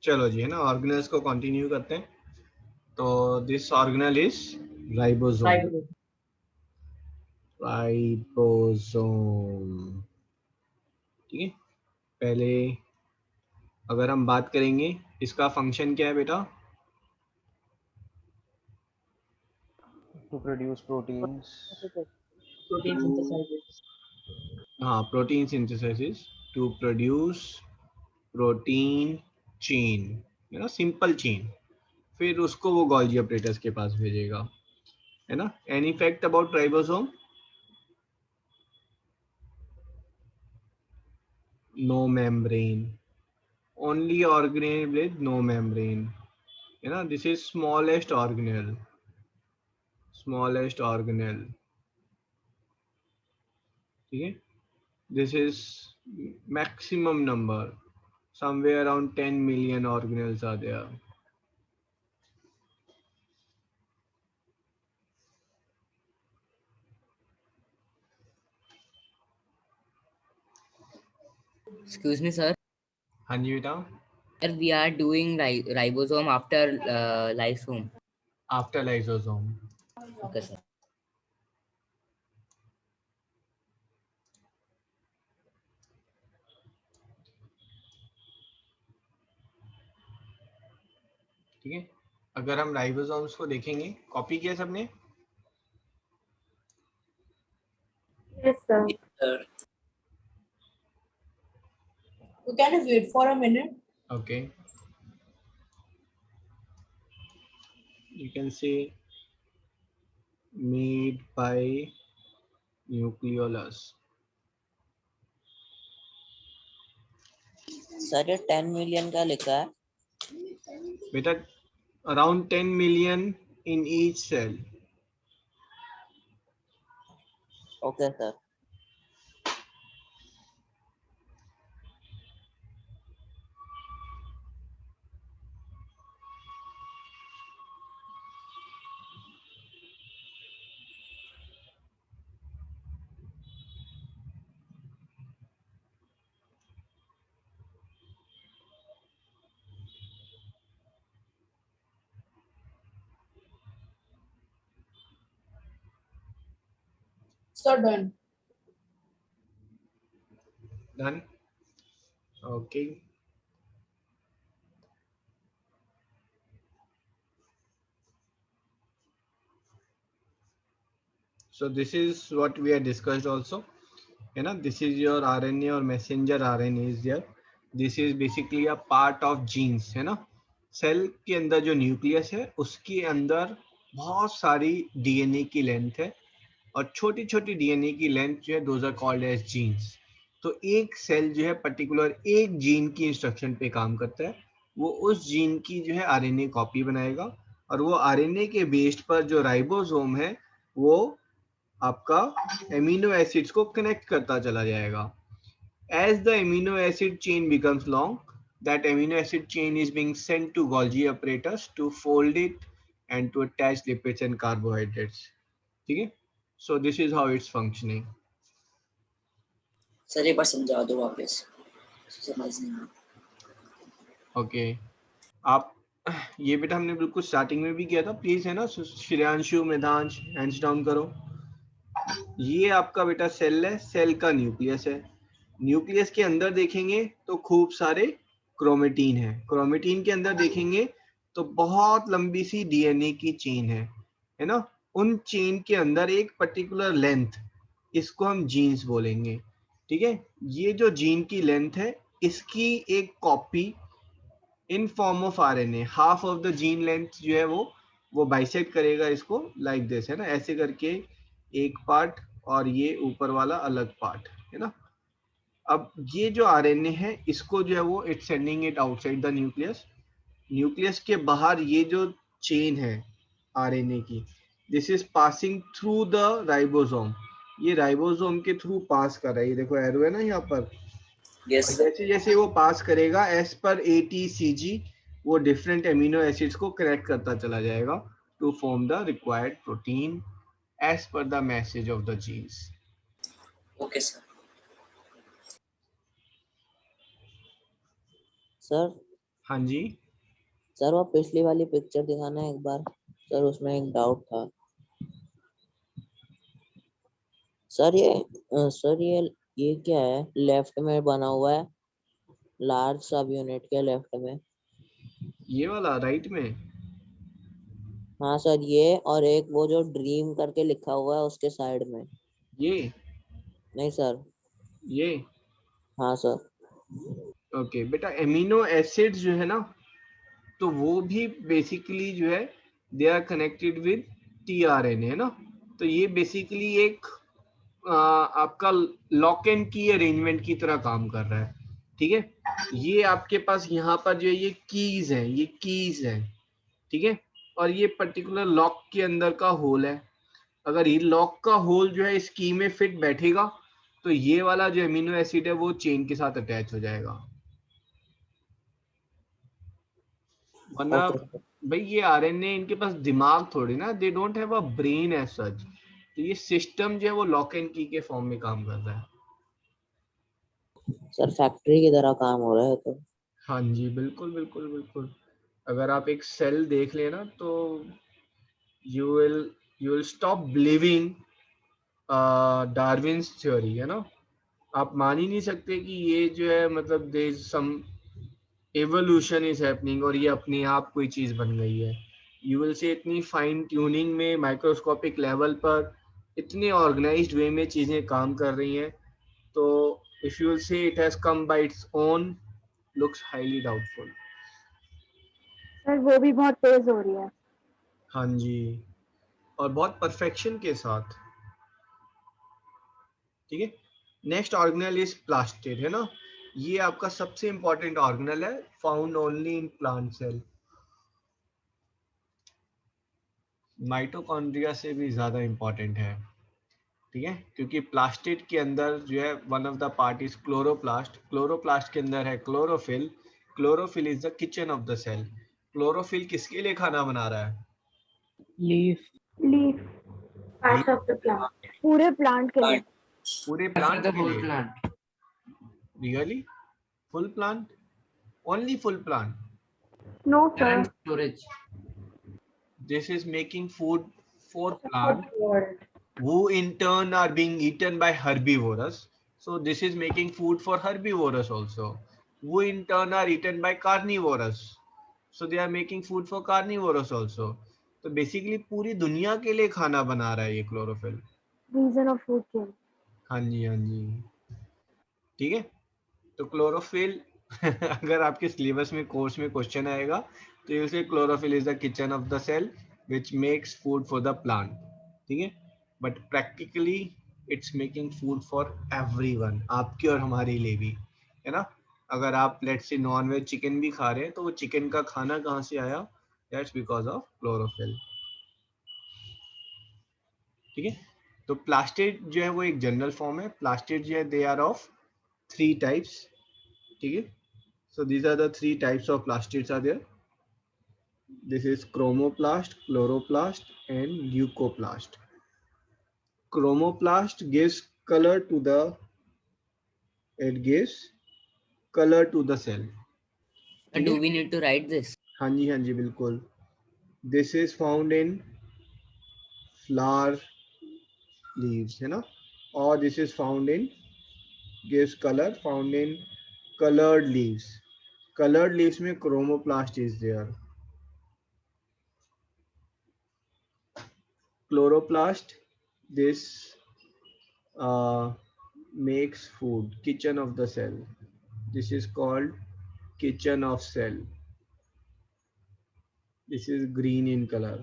चलो जी, है ना, ऑर्गेनल्स को कंटिन्यू करते हैं। तो this organelle is ribosome. Ribosome, ठीक है। पहले अगर हम बात करेंगे, इसका फंक्शन क्या है बेटा? To produce proteins. Protein synthesis. हाँ, protein synthesis to produce protein chain, है ना, सिंपल चेन। फिर उसको वो गोल्जी ऑपरेटर्स के पास भेजेगा, है ना। Any fact about ribosome? No membrane, only organelle with no membrane, है ना। This is smallest organelle, smallest organelle, ठीक है। This is maximum number, somewhere around 10 million organelles are there. Excuse me, sir. हाँ जी बेटा। Sir, we are doing ribosome after lysosome. After lysosome. Okay, sir. ठीक है। अगर हम राइबोसोम्स को देखेंगे, कॉपी किया सबने? Yes, sir. Sir. You can just wait for a minute. Okay. You can say made by nucleolus. Sir ये 10 million का लिखा है। बेटा around 10 million in each cell. Okay sir. Sir, done. Done. Okay. So this is what we had discussed also, है ना। This is your RNA और messenger RNA is there. This is basically a part of genes, है ना। Cell के अंदर जो nucleus है उसके अंदर बहुत सारी डीएनए की लेंथ है, और छोटी छोटी डीएनए की लेंथ जो है those are called as genes. तो एक सेल जो है पर्टिकुलर एक जीन की इंस्ट्रक्शन पे काम करता है, वो उस जीन की जो है आरएनए कॉपी बनाएगा, और वो आरएनए के बेस्ड पर जो राइबोसोम है वो आपका एमिनो एसिड्स को कनेक्ट करता चला जाएगा। As the amino acid chain becomes long, that amino acid chain is being sent to Golgi apparatus to fold it and to attach lipids and carbohydrates. ठीक है? So this is how it's functioning. Sir एक बार समझा दो वापस, समझ नहीं आया। Okay. आप ये बेटा हमने बिल्कुल स्टार्टिंग में भी किया था, प्लीज, है ना। श्रेयांशु, मृधांश, हैंड्स डाउन करो। ये आपका बेटा सेल है, सेल का न्यूक्लियस है। न्यूक्लियस के अंदर देखेंगे तो खूब सारे क्रोमेटीन है, क्रोमेटीन के अंदर देखेंगे तो बहुत लंबी सी डीएनए की चेन है ना। उन चेन के अंदर एक पर्टिकुलर लेंथ, इसको हम जीन्स बोलेंगे, ठीक है। ये जो जीन की लेंथ है इसकी एक copy in form of RNA, half of the gene length जो है वो बाइसेक्ट करेगा इसको लाइक दिस, है ना, ऐसे करके एक पार्ट और ये ऊपर वाला अलग पार्ट, है ना। अब ये जो आरएनए है इसको जो है वो it's sending it outside the nucleus. Nucleus के बाहर ये जो चेन है आरएनए की, this is passing through the ribosome. ये राइबोसोम के थ्रू पास कर रहा है, ये देखो एरो है ना यहाँ पर। यस और सर। जैसे जैसे वो पास करेगा एज पर ATCG, वो डिफरेंट एमिनो एसिड्स को कनेक्ट करता चला जाएगा to form the required protein as per the message of the genes. Okay sir. Sir हाँ जी, सर वो पिछली वाली पिक्चर दिखाना एक बार। सर उसमें एक डाउट था। सर ये क्या है, लेफ्ट में बना हुआ है, लार्ज सब यूनिट के लेफ्ट में। ये वाला राइट में। हाँ सर, ये और एक वो जो ड्रीम करके लिखा हुआ है उसके साइड में। ये नहीं सर। ये हाँ सर। ओके बेटा, एमिनो एसिड्स जो है ना, तो वो भी बेसिकली जो है they are connected with tRNA, है ना। तो ये बेसिकली एक आपका लॉक एंड की अरेंजमेंट की तरह काम कर रहा है, ठीक है। ये आपके पास यहाँ पर जो है ये कीज है, ये कीज है, ठीक है। और ये पर्टिकुलर लॉक के अंदर का होल है। अगर ये लॉक का होल जो है इस की में फिट बैठेगा तो ये वाला जो एमिनो एसिड है वो चेन के साथ अटैच हो जाएगा। वरना ओके सर। भाई ये आरएनए, इनके पास दिमाग थोड़ी ना, they don't have a brain as such. तो ये सिस्टम जो है वो लॉक एंड की के फॉर्म में काम कर रहा है। सर फैक्ट्री की तरह काम हो रहा है तो। हाँ जी, बिल्कुल बिल्कुल बिल्कुल। अगर आप एक सेल देख लेना तो you will you will stop believing Darwin's theory, है ना। आप मान ही नहीं सकते कि ये जो है मतलब there is some evolution is happening और ये अपने आप कोई चीज बन गई है। यू विल से इतनी फाइन ट्यूनिंग में, माइक्रोस्कोपिक लेवल पर इतने ऑर्गेनाइज्ड वे में चीजें काम कर रही हैं। तो if you will say it has come by its own, looks highly doubtful. Sir वो भी बहुत तेज हो रही है। हाँ जी, और बहुत परफेक्शन के साथ, ठीक है। नेक्स्ट ऑर्गेनल इज प्लास्टिड, है ना। ये आपका सबसे इंपॉर्टेंट ऑर्गेनल है, found only in plant cell. Mitochondria से भी ज्यादा इंपॉर्टेंट है, ठीक है, क्योंकि प्लास्टिड के अंदर जो है one of the part is chloroplast. Chloroplast के अंदर है chlorophyll. Chlorophyll is the kitchen of the cell. Chlorophyll किसके लिए खाना बना रहा है? Leaf. Leaf, parts of the plant, पूरे प्लांट के लिए। पूरे For प्लांट the के whole लिए? plant. Really? Full plant? Only full plant? No And sir, storage. This is making food for for plant the world. who in turn are being eaten by herbivores. So this is making food for herbivores also, who in turn are eaten by carnivores. So they are making food for carnivores also. तो basically पूरी दुनिया के लिए खाना बना रहा है ये chlorophyll. Reason of food chain. हाँ जी, हाँ जी, ठीक है। तो क्लोरोफिल अगर आपके सिलेबस में कोर्स में क्वेश्चन आएगा तो you say chlorophyll is the kitchen of the cell which makes food for the plant, ठीक है। But practically it's making food for everyone, आपके और हमारे लिए भी, है ना। अगर आप let's say non veg chicken भी खा रहे हैं तो वो चिकन का खाना कहाँ से आया? दैट्स बिकॉज ऑफ क्लोरोफिल, ठीक है। तो प्लास्टिड जो है वो एक जनरल फॉर्म है। प्लास्टिड जो है दे आर ऑफ 3 टाइप्स, ठीक है। So these are the 3 types of plastids are there. This is chromoplast, chloroplast, and leucoplast. Chromoplast gives color to the, it gives color to the cell. ठीक Do है? we need to write this? हाँ जी बिल्कुल। This is found in flower leaves, है ना, और this is found in, gives color, found in colored leaves. Colored leaves में chromoplast is there. Chloroplast, this makes food, kitchen of the cell. This is called kitchen of cell. This is green in color.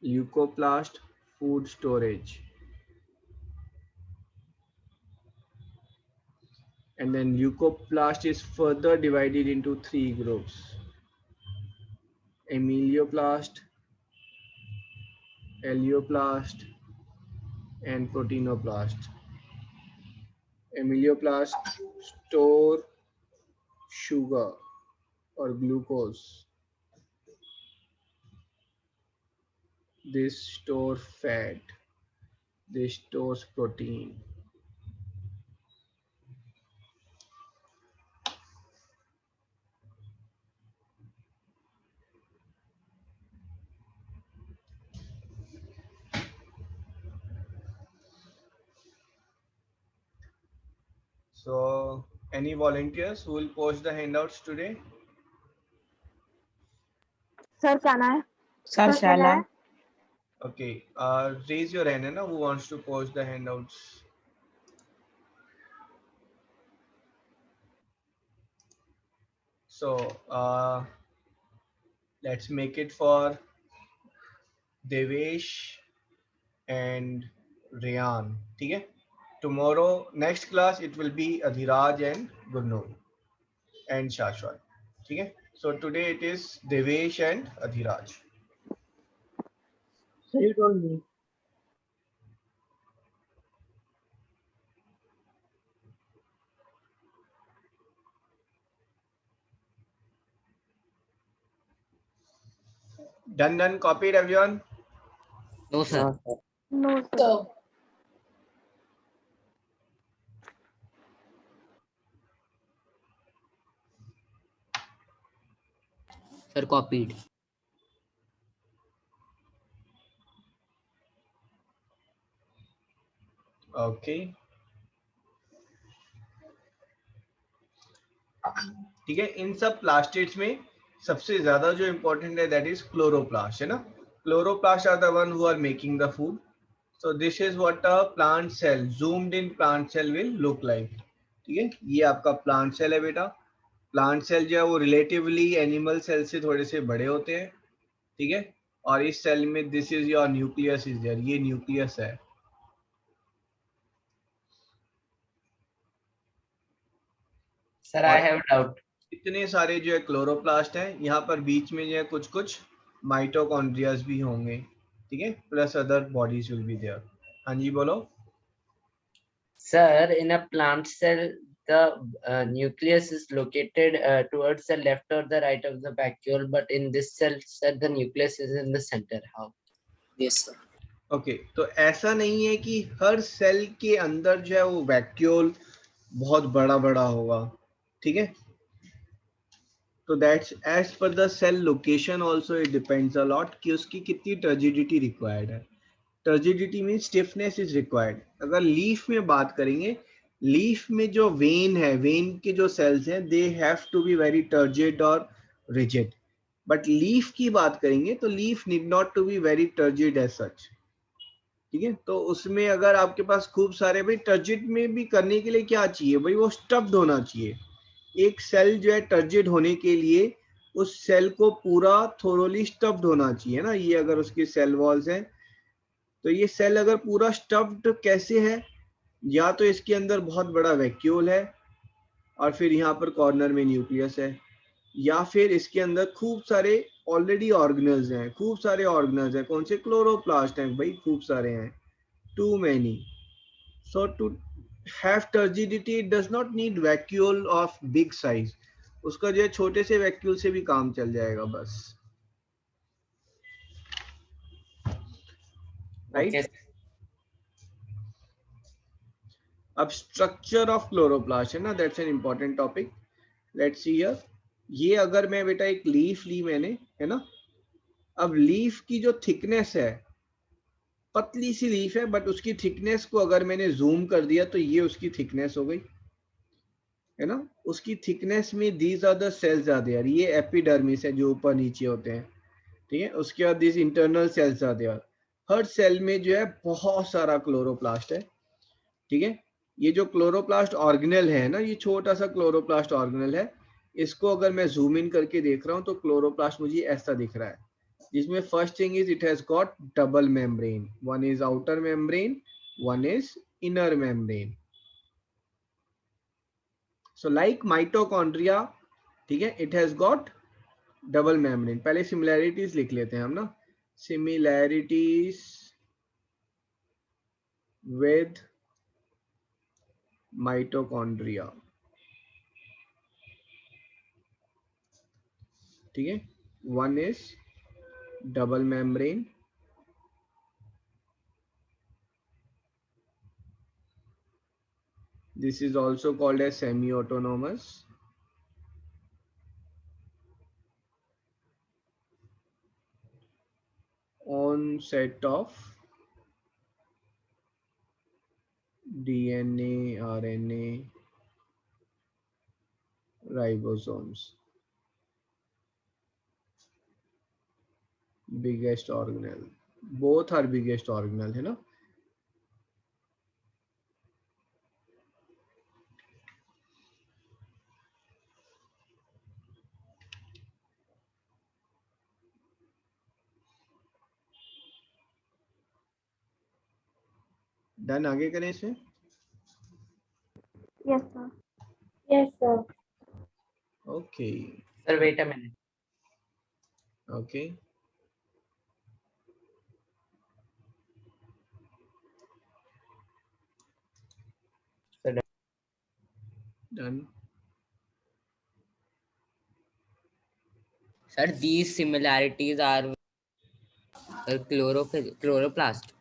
Leucoplast, food storage. And then leucoplast is further divided into 3 groups: amelioplast, alloplast, and proteinoplast. Amelioplast store sugar or glucose. This store fat. This stores protein. So any volunteers who will post the handouts today? Sir क्या ना है sir Shaila Okay, raise your hand, na, who wants to post the handouts? So let's make it for Devesh and Rayan. ठीक है? Tomorrow, next class, it will be Adhiraj and Gurnoor and Shashwat. ठीक है? So today it is Devesh and Adhiraj. Sir you told me Done. Copied, everyone? No, sir. हाँ sir no sir Sir, copied. Okay. ठीक है, इन सब plastids में सबसे ज्यादा जो इंपॉर्टेंट है दैट इज क्लोरोप्लास्ट, है ना. Chloroplast are the one who are making the food. So this is what a plant cell, zoomed in plant cell will look like. ठीक है, ये आपका प्लांट सेल है बेटा. प्लांट सेल जो है वो रिलेटिवली एनिमल सेल से थोड़े से बड़े होते हैं. ठीक है, और इस सेल में this is your nucleus is there, ये न्यूक्लियस है. सर आई हैव डाउट इतने सारे जो है क्लोरोप्लास्ट हैं, यहाँ पर बीच में जो है कुछ कुछ माइटोकॉन्ड्रियाज भी होंगे. ठीक है, plus other bodies will be there. हाँ जी बोलो. Sir, in a plant cell, the nucleus is located towards the left or the right of the vacuole, but in this cell, sir, the nucleus is in the center. How? Yes, sir. Okay, तो ऐसा नहीं है कि हर cell के अंदर जो है वो वैक्यूल बहुत बड़ा बड़ा होगा. ठीक है, तो that's as per the cell location also it depends a lot कि उसकी कितनी टर्जिडिटी रिक्वायर्ड है. Turgidity mean stiffness is required. अगर लीफ में बात करेंगे, लीफ में जो वेन है, वेन के जो सेल्स हैं they have to be very turgid और रिजिड. बट लीफ की बात करेंगे तो leaf need not to be very turgid as such. ठीक है, तो उसमें अगर आपके पास खूब सारे, भाई टर्जिड में भी करने के लिए क्या चाहिए भाई, वो स्टफ्ड होना चाहिए. एक सेल जो है टर्जिड होने के लिए उस सेल को पूरा थोरोली स्टफ्ड होना चाहिए ना. ये अगर उसकी सेल वॉल्स हैं तो ये सेल अगर पूरा स्टफ्ड कैसे है, या तो इसके अंदर बहुत बड़ा वैक्यूल है और फिर यहाँ पर कॉर्नर में न्यूक्लियस है, या फिर इसके अंदर खूब सारे ऑलरेडी ऑर्गेनल्स हैं. खूब सारे ऑर्गेनल्स हैं, कौन से, क्लोरोप्लास्ट हैं भाई, खूब सारे हैं, too many. So to have turgidity it does not need vacuole of big size. उसका जो है छोटे से वैक्यूल से भी काम चल जाएगा बस. राइट. Okay. अब स्ट्रक्चर ऑफ क्लोरोप्लास्ट है ना, that's an important topic. Let's see here. ये अगर मैं बेटा एक लीफ ली मैंने, है ना. अब लीफ की जो थिकनेस है, पतली सी लीफ है बट उसकी थिकनेस को अगर मैंने जूम कर दिया तो ये उसकी थिकनेस हो गई, है ना. उसकी थिकनेस में these are the cells are there. ये एपिडर्मिस है जो ऊपर नीचे होते हैं. ठीक है, उसके बाद this internal cells are there. हर सेल में जो है बहुत सारा क्लोरोप्लास्ट है. ठीक है, ये जो क्लोरोप्लास्ट ऑर्गेनल है ना, ये छोटा सा क्लोरोप्लास्ट ऑर्गेनल है. इसको अगर मैं जूम इन करके देख रहा हूँ तो क्लोरोप्लास्ट मुझे ऐसा दिख रहा है, जिसमें first thing is it has got double membrane. One is outer membrane, one is inner membrane. So like mitochondria. ठीक है, it has got double membrane. पहले सिमिलैरिटीज लिख लेते हैं हम ना. Similarities with mitochondria. ठीक है, one is double membrane, this is also called as semi-autonomous. Onset of DNA, RNA ribosomes, biggest organelle, both are biggest organelle, है ना। डन, आगे करें इसे। Yes, sir. Yes, sir. Okay Sir, wait a minute. Okay, Sir, done. Sir, these similarities are chloroplast.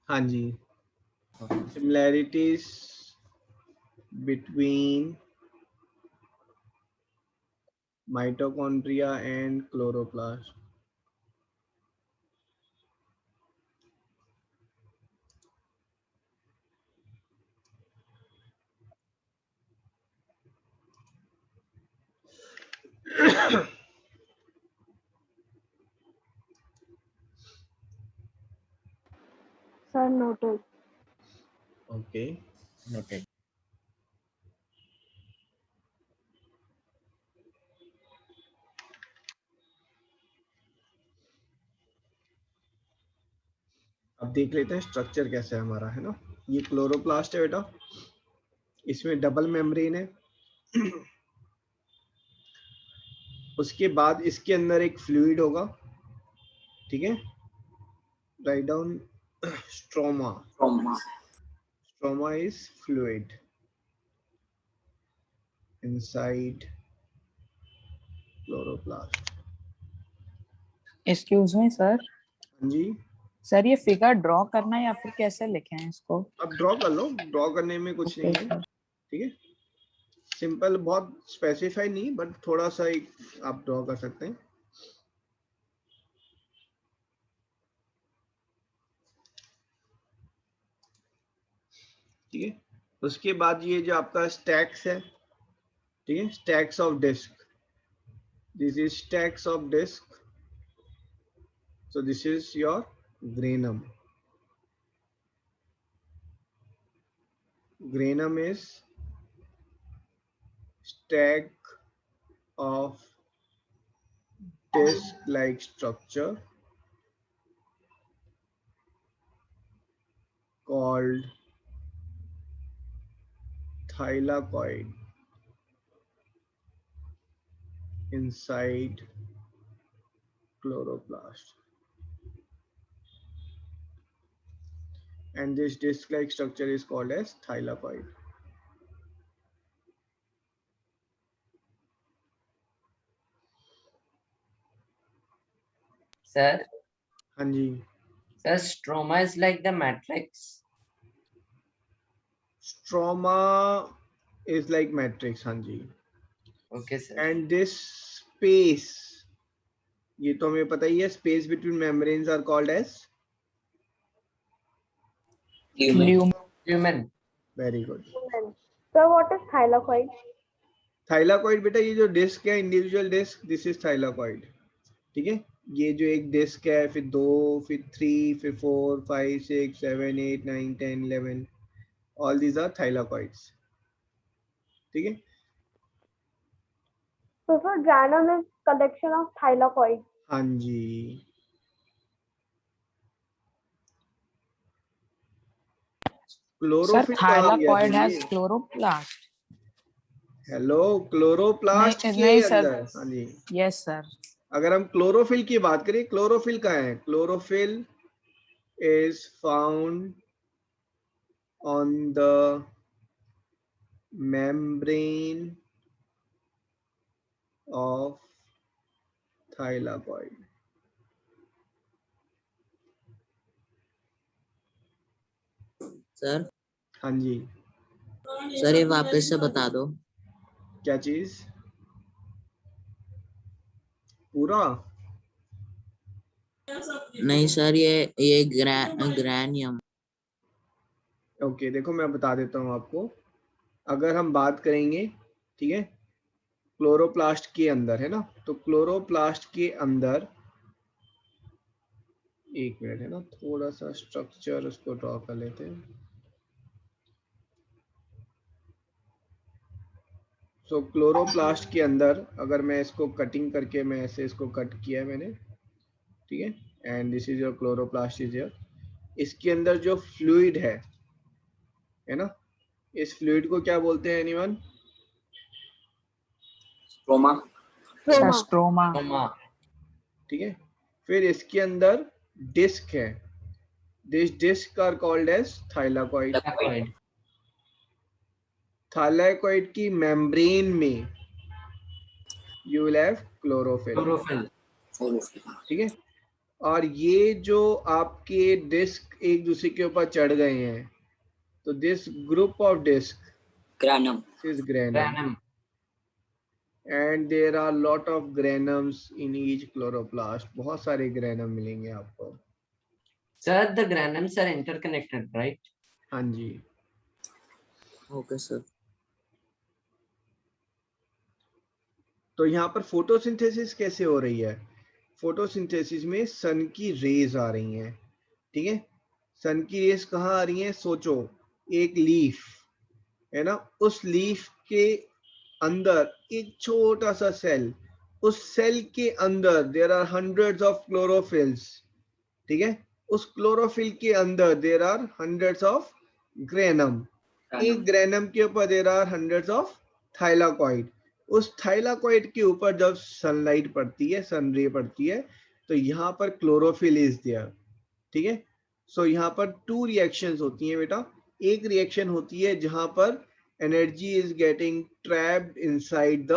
हाँ जी, Okay. similarities between mitochondria and chloroplast. Sir, noted. Okay, Noted. अब देख लेते हैं स्ट्रक्चर कैसा है हमारा, है ना। ये क्लोरोप्लास्ट है बेटा, इसमें डबल मेम्ब्रेन है। उसके बाद इसके अंदर एक फ्लूइड होगा, ठीक है। Write down stroma, stroma is fluid inside chloroplast. Excuse me sir, हाँ जी, सर ये फिगर ड्रॉ करना है या फिर कैसे लिखे हैं इसको? अब ड्रॉ कर लो, ड्रॉ करने में कुछ ओके नहीं है, सर। ठीक है। सिंपल, बहुत स्पेसिफाई नहीं, बट थोड़ा सा एक आप ड्रॉ कर सकते हैं। ठीक है, उसके बाद ये जो आपका स्टैक्स है, ठीक है, stacks of disc, this is stacks of disc, so this is your granum. Granum is stack of disc like structure called thylakoid inside chloroplast, and this disc like structure is called as thylakoid. sir, हाँ जी, sir, stroma is like the matrix. stroma is like matrix, हाँ जी। Okay, sir. And this space, ये तो हमें पता ही है, space between membranes are called as, Human. very good. Sir, what is thylakoid? Thylakoid बेटा, ये जो डिस्क है, individual disc, this is thylakoid, ठीक है। ये जो एक डिस्क है, फिर 2, फिर 3, फिर 4, 5, 6, 7, 8, 9, 10, 11, ऑल दीज आर थाइलाकॉइड्स, ठीक है। So, sir, granum is collection of thylakoid. हाँ जी, सर क्लोरोफिल कहाँ गया थाइलाकॉइड था हैज ये? क्लोरोप्लास्ट। हेलो, क्लोरोप्लास्ट नहीं के नहीं सर, अंदर, हाँ जी। Yes sir. अगर हम क्लोरोफिल की बात करें, क्लोरोफिल कहाँ है? Chlorophyll is found on the membrane of thylakoid. Sir हाँ जी, सर ये वापस से बता दो। क्या चीज? पूरा? नहीं सर, ये ग्रैनियम। ओके, देखो मैं बता देता हूँ आपको। अगर हम बात करेंगे ठीक है, क्लोरोप्लास्ट के अंदर है ना। तो क्लोरोप्लास्ट के अंदर, एक मिनट है ना, थोड़ा सा स्ट्रक्चर उसको ड्रॉ कर लेते हैं। सो क्लोरोप्लास्ट के अंदर अगर मैं इसको कटिंग करके, मैं ऐसे इसको कट किया है मैंने, ठीक है, and this is your chloroplast is here. इसके अंदर जो फ्लूइड है ना, इस फ्लूइड को क्या बोलते हैं एनीवन? स्ट्रोमा। स्ट्रोमा। Stroma. ठीक है, फिर इसके अंदर डिस्क है, this disc are called as thylakoid. Thylakoid. Thylakoid की मेम्ब्रेन में you will have chlorophyll, Chlorophyll. ठीक है। और ये जो आपके डिस्क एक दूसरे के ऊपर चढ़ गए हैं, तो this group of disc granum. Is granum, Granum. And there are lot of granums in each chloroplast. बहुत सारे ग्रेनम मिलेंगे आपको। Sir, the granums are interconnected, right? हाँ जी, ओके सर। तो यहाँ पर फोटोसिंथेसिस कैसे हो रही है? फोटोसिंथेसिस में सन की रेज आ रही हैं, ठीक है। सन की रेज कहाँ आ रही हैं? सोचो, एक लीफ है ना, उस लीफ के अंदर एक छोटा सा सेल, उस सेल के अंदर there are hundreds of chlorophylls, ठीक है। उस क्लोरोफिल के अंदर there are hundreds of granum, एक ग्रेनम के ऊपर there are hundreds of thylakoid. उस थाइलाकॉइड के ऊपर जब सनलाइट पड़ती है, सन रे पड़ती है, तो यहाँ पर क्लोरोफिल इज देयर, ठीक है। सो यहाँ पर टू रिएक्शंस होती हैं बेटा। एक रिएक्शन होती है जहां पर energy is getting trapped inside the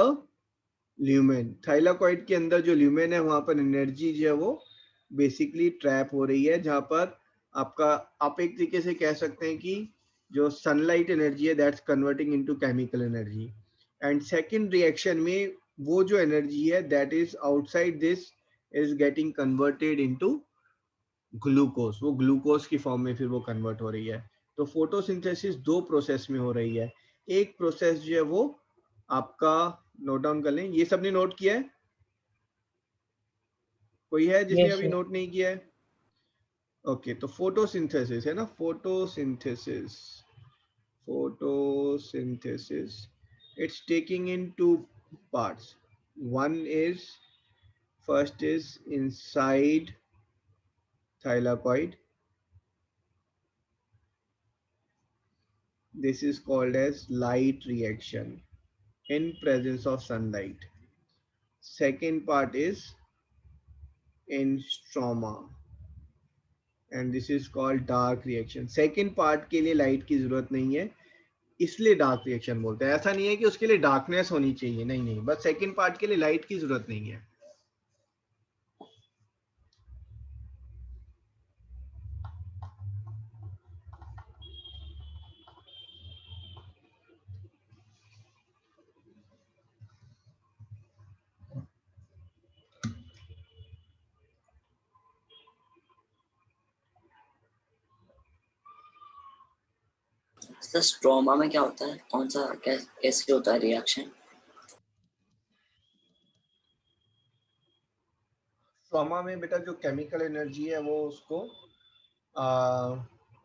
lumen. Thylakoid के अंदर जो ल्यूमेन है, वहां पर एनर्जी जो है वो बेसिकली ट्रैप हो रही है, जहां पर आपका, आप एक तरीके से कह सकते हैं कि जो सनलाइट एनर्जी है that's converting into chemical energy. And second reaction में वो जो एनर्जी है that is outside this is getting converted into glucose, वो ग्लूकोज की फॉर्म में फिर वो कन्वर्ट हो रही है। तो फोटोसिंथेसिस दो प्रोसेस में हो रही है। एक प्रोसेस जो है वो आपका, नोट डाउन कर लें, ये सबने नोट किया है? कोई है जिसने Yes, अभी sir. नोट नहीं किया है? ओके, तो फोटोसिंथेसिस है ना, photosynthesis, photosynthesis it's taking in two parts. One is, first is inside thylakoid. This is called as light reaction in presence of sunlight. Second part is in stroma and this is called dark reaction. Second part के लिए light की जरूरत नहीं है, इसलिए dark reaction बोलते हैं। ऐसा नहीं है कि उसके लिए डार्कनेस होनी चाहिए, नहीं नहीं, बस सेकंड पार्ट के लिए लाइट की जरूरत नहीं है। सर स्ट्रोमा में क्या होता है, कौन सा कैसे होता है रिएक्शन? स्ट्रोमा में बेटा जो केमिकल एनर्जी है वो उसको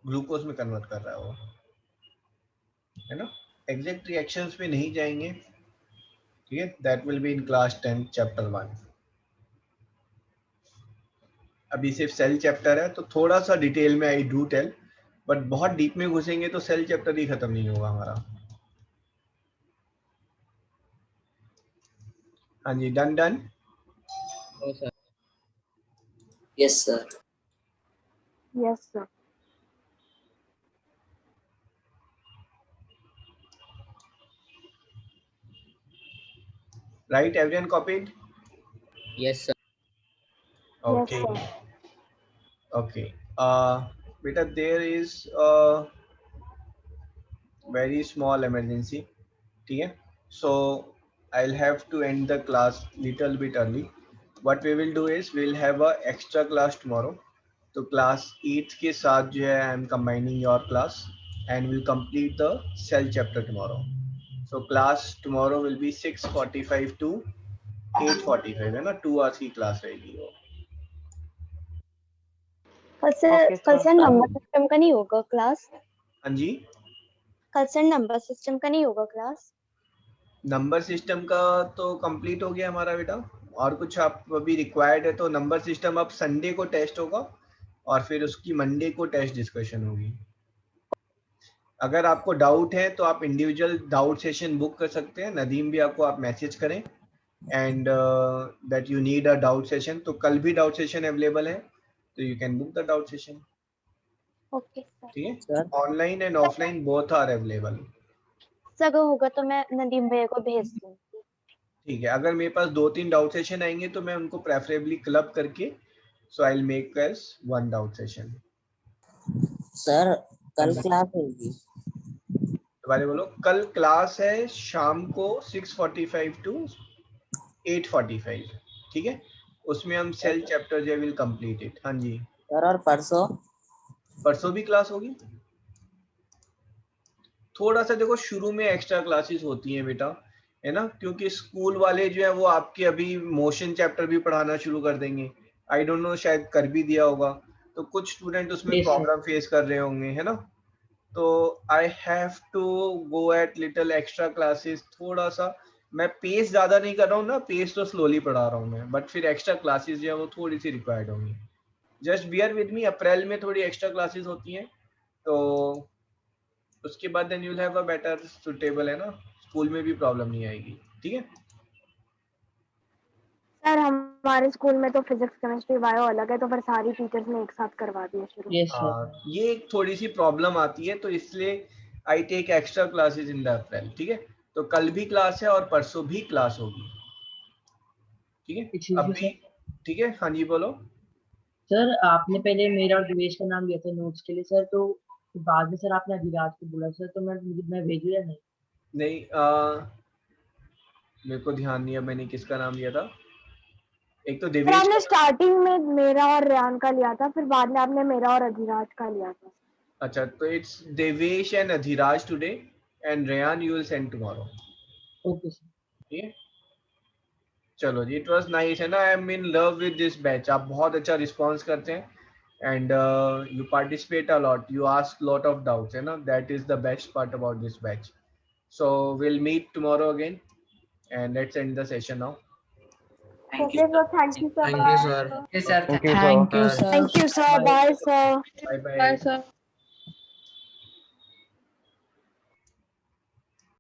ग्लूकोज में कन्वर्ट कर रहा है वो, है ना। एग्जैक्ट रिएक्शंस पे नहीं जाएंगे, ठीक है, that will be in class 10 chapter 1। अभी सिर्फ सेल चैप्टर है, तो थोड़ा सा डिटेल में आई डू टेल, बट बहुत डीप में घुसेंगे तो सेल चैप्टर ही खत्म नहीं होगा हमारा। हाँ जी, done done. No, sir. Yes sir. Yes, sir. Right, everyone copied? Yes, sir. Okay. Yes, sir. Okay. Beta, there is a very small emergency. ठीक है? So I'll have to end the class little bit early. What we will do is we'll have a extra class tomorrow. तो class 8 के साथ जो है I'm combining your class and we'll complete the cell chapter tomorrow. So class tomorrow will be 6:45 to 8:45 है ना, 2 hours की class रहेगी वो। कल से नंबर सिस्टम का नहीं होगा क्लास? हाँ जी, कल से नंबर सिस्टम का नहीं होगा क्लास? नंबर सिस्टम का तो कंप्लीट हो गया हमारा बेटा, और कुछ आप अभी रिक्वायर्ड है तो नंबर सिस्टम अब संडे को टेस्ट होगा और फिर उसकी मंडे को टेस्ट डिस्कशन होगी। अगर आपको डाउट है तो आप इंडिविजुअल डाउट सेशन बुक कर सकते हैं, नदीम भी आपको आप मैसेज करें and that you need a doubt session, तो कल भी डाउट सेशन अवेलेबल है तो you can book the doubt session. Okay sir. ठीक है, sir online and offline both are available. Sir होगा तो मैं नदीम भैया को भेज दूंगी। ठीक है, अगर मेरे पास 2-3 डाउट सेशन आएंगे तो मैं उनको प्रेफरेबली क्लब करके so I will make as 1 doubt session. Sir कल क्लास होगी? दोबारा बोलो। कल क्लास है शाम को 6:45 to 8:45, ठीक है, उसमें हम सेल चैप्टर जे विल कंप्लीट इट। हाँ जी सर और परसों? परसों भी क्लास होगी। थोड़ा सा देखो शुरू में एक्स्ट्रा क्लासेस होती हैं बेटा, है ना, क्योंकि स्कूल वाले जो है वो आपके अभी मोशन चैप्टर भी पढ़ाना शुरू कर देंगे। आई डोंट नो, शायद कर भी दिया होगा, तो कुछ स्टूडेंट उसमें Yes, sir. प्रॉब्लम फेस कर रहे होंगे, है ना। तो I have to go at little extra classes. थोड़ा सा मैं पेस ज्यादा नहीं कर रहा हूँ ना, पेस तो स्लोली पढ़ा रहा हूँ मैं, बट फिर एक्स्ट्रा क्लासेस जो है वो थोड़ी सी रिक्वायर्ड होंगी। Just bear with me, April में थोड़ी एक्स्ट्रा क्लासेस होती हैं, तो उसके बाद then you will have a better suitable, है ना, स्कूल में भी प्रॉब्लम नहीं आएगी। ठीक है सर हमारे स्कूल में तो फिजिक्स केमिस्ट्री बायो अलग है, तो फिर सारी टीचर्स ने एक साथ करवा दिया शुरू। Yes, sir. ये एक थोड़ी सी प्रॉब्लम आती है, तो इसलिए I take extra classes in the April. ठीक है, तो कल भी क्लास है और परसों भी क्लास होगी। ठीक है Excuse me, अभी, ठीक है, हाँ जी बोलो। सर आपने पहले मेरा और दिवेश का नाम लिया था नोट्स के लिए सर, तो बाद में सर आपने अभिराज को बोला सर, तो मैं भेजू या नहीं? नहीं, मेरे को ध्यान नहीं है मैंने किसका नाम लिया था। एक तो फिर देवेश आपने का, स्टार्टिंग में मेरा और रेयान का लिया था, फिर बाद में आपने मेरा और अधिराज का लिया था। अच्छा, तो it's Devesh and Adhiraj today and Reyan you will send tomorrow. Okay sir. ठीक है, चलो जी, इट वाज नाइस, है ना। I am in love with this batch, आप बहुत अच्छा रिस्पॉन्स करते हैं and you participate a lot, you ask lot of doubts, है ना, that is the best part about this batch. So will meet tomorrow again and let's end the session now. Okay sir, thank you sir. Thank you, sir. Yes, sir. Thank you, sir. Thank you sir. Thank you sir, bye sir. Bye bye. Sir.